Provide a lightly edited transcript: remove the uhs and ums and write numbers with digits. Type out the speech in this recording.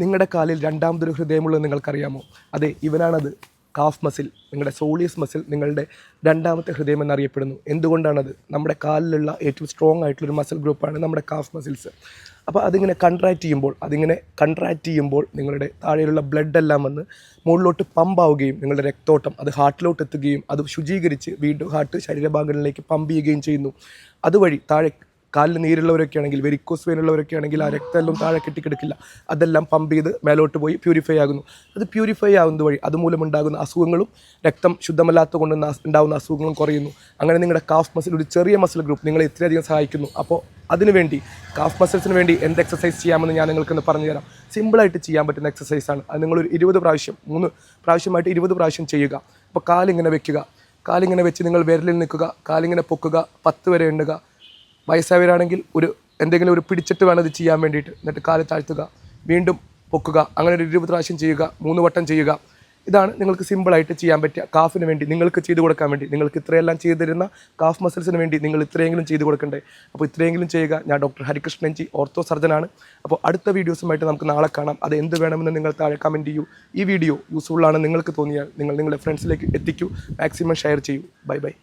നിങ്ങളുടെ കാലിൽ രണ്ടാമതൊരു ഹൃദയമുള്ളത് നിങ്ങൾക്കറിയാമോ? അതെ, ഇവനാണത്. കാഫ് മസിൽ, നിങ്ങളുടെ സോളിയസ് മസിൽ നിങ്ങളുടെ രണ്ടാമത്തെ ഹൃദയം എന്നറിയപ്പെടുന്നു. എന്തുകൊണ്ടാണത്? നമ്മുടെ കാലിലുള്ള ഏറ്റവും സ്ട്രോങ് ആയിട്ടുള്ളൊരു മസിൽ ഗ്രൂപ്പാണ് നമ്മുടെ കാഫ് മസിൽസ്. അപ്പോൾ അതിങ്ങനെ കൺട്രാക്റ്റ് ചെയ്യുമ്പോൾ നിങ്ങളുടെ താഴെയുള്ള ബ്ലഡ് എല്ലാം വന്ന് മുകളിലോട്ട് പമ്പാവുകയും നിങ്ങളുടെ രക്തോട്ടം അത് ഹാർട്ടിലോട്ട് എത്തുകയും അത് ശുചീകരിച്ച് വീണ്ടും ഹാർട്ട് ശരീരഭാഗങ്ങളിലേക്ക് പമ്പ് ചെയ്യുകയും ചെയ്യുന്നു. അതുവഴി താഴെ കാലിൽ നീരുള്ളവരൊക്കെ ആണെങ്കിൽ, വെരിക്കോസ് വെയിനുള്ളവരൊക്കെ ആണെങ്കിൽ ആ രക്തമെല്ലാം താഴെ കെട്ടിക്കിടക്കില്ല, അതെല്ലാം പമ്പ് ചെയ്ത് മേലോട്ട് പോയി പ്യൂരിഫൈ ആകുന്നു. അത് പ്യൂരിഫൈ ആകുന്നത് വഴി അതുമൂലമുണ്ടാകുന്ന അസുഖങ്ങളും രക്തം ശുദ്ധമല്ലാത്ത കൊണ്ട് ഉണ്ടാകുന്ന അസുഖങ്ങളും കുറയുന്നു. അങ്ങനെ നിങ്ങളുടെ കാഫ് മസിൽ, ഒരു ചെറിയ മസിൽ ഗ്രൂപ്പ്, നിങ്ങളെ ഇത്രയധികം സഹായിക്കുന്നു. അപ്പോൾ അതിനുവേണ്ടി, കാഫ് മസിൽസിന് വേണ്ടി എന്ത് എക്സസൈസ് ചെയ്യാമെന്ന് ഞാൻ നിങ്ങൾക്കൊന്ന് പറഞ്ഞു തരാം. സിമ്പിളായിട്ട് ചെയ്യാൻ പറ്റുന്ന എക്സസൈസാണ്. അത് നിങ്ങളൊരു 20 പ്രാവശ്യം, 3 പ്രാവശ്യമായിട്ട് 20 പ്രാവശ്യം ചെയ്യുക. അപ്പോൾ കാലിങ്ങനെ വെക്കുക, കാലിങ്ങനെ വെച്ച് നിങ്ങൾ വിരലിൽ നിൽക്കുക, കാലിങ്ങനെ പൊക്കുക, 10 വരെ എണ്ണുക. വയസ്സായവരാണെങ്കിൽ എന്തെങ്കിലും ഒരു പിടിച്ചിട്ട് വേണം ഇത് ചെയ്യാൻ വേണ്ടിയിട്ട്. എന്നിട്ട് കാല് താഴ്ത്തുക, വീണ്ടും പൊക്കുക, അങ്ങനെ ഒരു 20 പ്രാവശ്യം ചെയ്യുക, 3 വട്ടം ചെയ്യുക. ഇതാണ് നിങ്ങൾക്ക് സിമ്പിളായിട്ട് ചെയ്യാൻ പറ്റുക. കാഫിന് വേണ്ടി നിങ്ങൾക്ക് ചെയ്തു കൊടുക്കാൻ വേണ്ടി, നിങ്ങൾക്ക് ഇത്രയെല്ലാം ചെയ്തു തരുന്ന കാഫ് മസിൽസിന് വേണ്ടി നിങ്ങൾ ഇത്രയെങ്കിലും ചെയ്തു കൊടുക്കണ്ടേ? അപ്പോൾ ഇത്രയെങ്കിലും ചെയ്യുക. ഞാൻ ഡോക്ടർ ഹരികൃഷ്ണൻ ജി, ഓർത്തോ സർജനാണ്. അപ്പോൾ അടുത്ത വീഡിയോസുമായിട്ട് നമുക്ക് നാളെ കാണാം. അത് എന്ത് വേണമെന്ന് നിങ്ങൾ താഴെ കമൻറ്റ് ചെയ്യൂ. ഈ വീഡിയോ യൂസ്ഫുള്ളാണ് നിങ്ങൾക്ക് തോന്നിയാൽ നിങ്ങൾ നിങ്ങളുടെ ഫ്രണ്ട്സിലേക്ക് എത്തിക്കൂ, മാക്സിമം ഷെയർ ചെയ്യൂ. Bye bye.